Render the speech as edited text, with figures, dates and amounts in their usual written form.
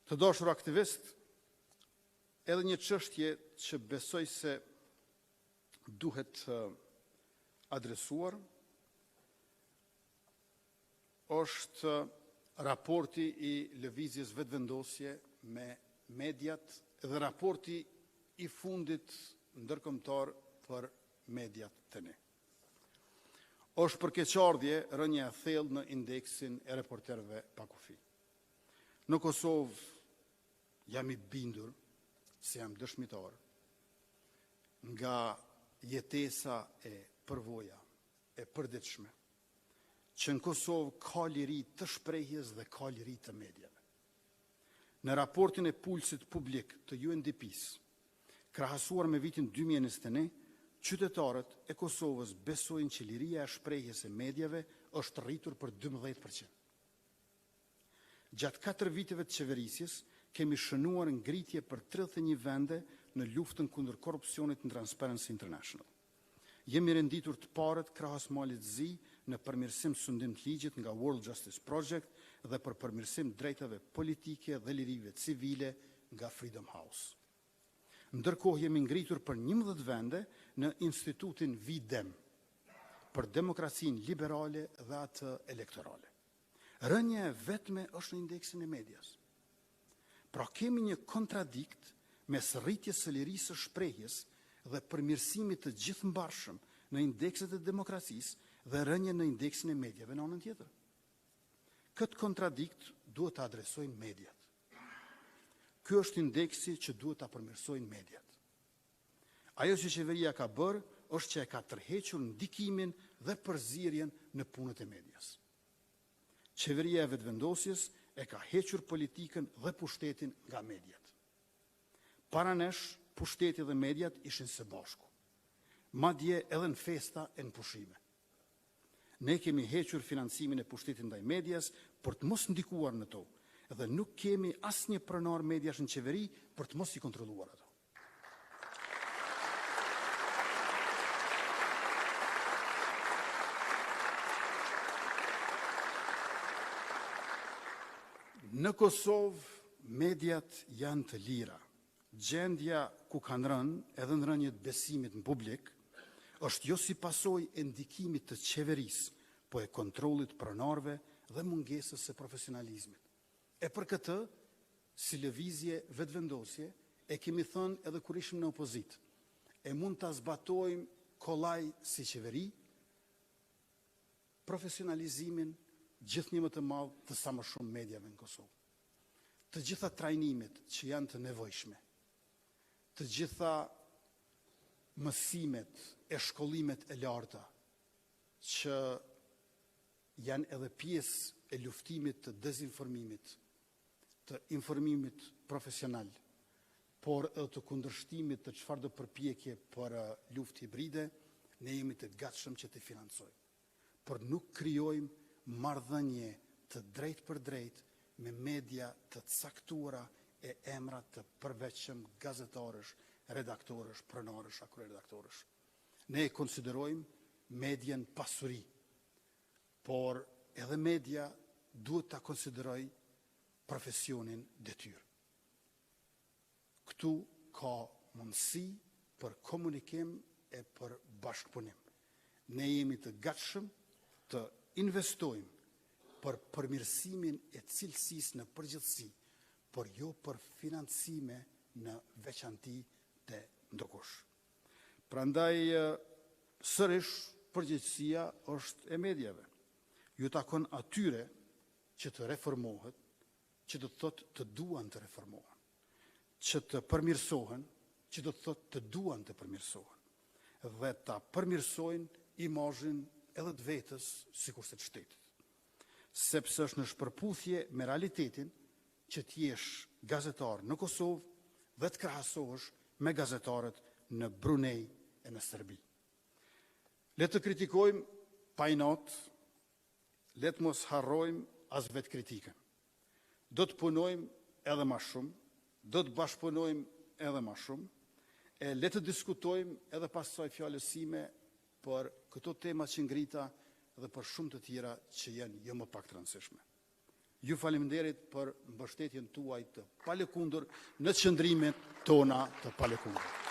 Të dashur aktivist, edhe një çështje që besoj se duhet adresuar është raporti i lëvizjes vetëvendosje me mediat dhe raporti i fundit ndërkombëtar për mediat të ne. Është për keqardhje rënja e thellë në indeksin e reporterëve pa kufi. Në Kosovë jam i bindur se jam dëshmitar nga jetesa e përvoja e përditshme që në Kosovë ka liri të shprehjes dhe ka liri të mediave. Në raportin e pulsit publik të UNDP-s, krahasuar me vitin 2021, qytetarët e Kosovës besojnë që liria e shprehjes e mediave është rritur për 12%. Gjatë 4 viteve të qeverisjes, kemi shënuar ngritje për 31 vende në luftën kundër korrupsionit në Transparency International. Jemi renditur të parët krahas malit zi në përmirësim sundim të ligjit nga World Justice Project dhe për përmirësim drejtave politike dhe lirive civile nga Freedom House. Ndërkohë jemi ngritur për 11 vende në institutin VIDEM për demokracinë liberale dhe atë elektorale. Rënja e vetme është në indeksin e medias. Pra kemi një kontradikt mes rritjes së lirisë së shprehjes dhe përmirësimit të gjithëmbarshëm në indekset e demokracisë dhe rënje në indeksin e mediave në anën tjetër. Këtë kontradikt duhet të adresojnë mediat. Ky është indeksi që duhet ta përmirësojnë mediat. Ajo që qeveria ka bërë është që e ka tërhequr ndikimin dhe përzierjen në punët e medias. Qeveria e vetëvendosjes e ka hequr politikën dhe pushtetin nga mediat. Para nesh, pushteti dhe mediat ishin së bashku. Madje edhe në festa e në pushime. Ne kemi hequr financimin e pushtetit ndaj medias për të mos ndikuar në to, dhe nuk kemi asnjë pronar mediash në qeveri për të mos i kontrolluar ato. Në Kosovë mediat janë të lira. Gjendja ku kanë rënë edhe në rënjët besimit në publik është jo si pasojë e ndikimit të qeverisë, po e kontrollit pronarëve dhe mungesës së profesionalizmit. E për këtë, si lëvizje vetëvendosje, e kemi thënë edhe kur ishim në opozit, e mund të zbatojmë kollaj si qeveri, profesionalizimin gjithnjë më të madh të sa më shumë mediave në Kosovë. Të gjitha trajnimet që janë të nevojshme, të gjitha mësimet e shkollimet e larta që janë edhe pjesë e luftimit të dezinformimit, të informimit profesional, por edhe të kundërshtimit të çfarëdo përpjekje për luftë hibride, ne jemi të gatshëm që të financojmë. Por nuk krijojmë marrëdhënie të drejtë për drejtë me media të caktuara e emra të përveçëm gazetarësh, redaktorësh, pronarësh, akroredaktorësh. Ne e konsiderojmë medien pasuri, por edhe media duhet ta konsideroj profesionin detyrë. Këtu ka mundësi për komunikim e për bashkëpunim. Ne jemi të gatshëm të investojmë për përmirësimin e cilësisë në përgjithësi, por jo për financime në veçanti të ndokush. Prandaj sërish përgjegjësia është e mediave. Ju takon atyre që të reformohet, që do të thotë të duan të reformohen, që të përmirësohen, që do të thotë të duan të përmirësohen, dhe ta përmirësojnë imazhin edhe të vetës, sikurse të shtetit. Sepse është në shpërputhje me realitetin që të jesh gazetar në Kosovë dhe të krahasohesh me gazetarët në Brunei e në Serbi. Le të kritikojmë pa inat, le të mos harrojmë as vetë kritikën. Do të punojmë edhe ma shumë, do të bashkëpunojmë edhe ma shumë, e le të diskutojmë edhe pas kësaj fjalës sime për këto tema që ngrita dhe për shumë të tjera që janë jo më pak të rëndësishme. Ju faleminderit për mbështetjen tuaj të palëkundur në qëndrimet tona të palëkundur.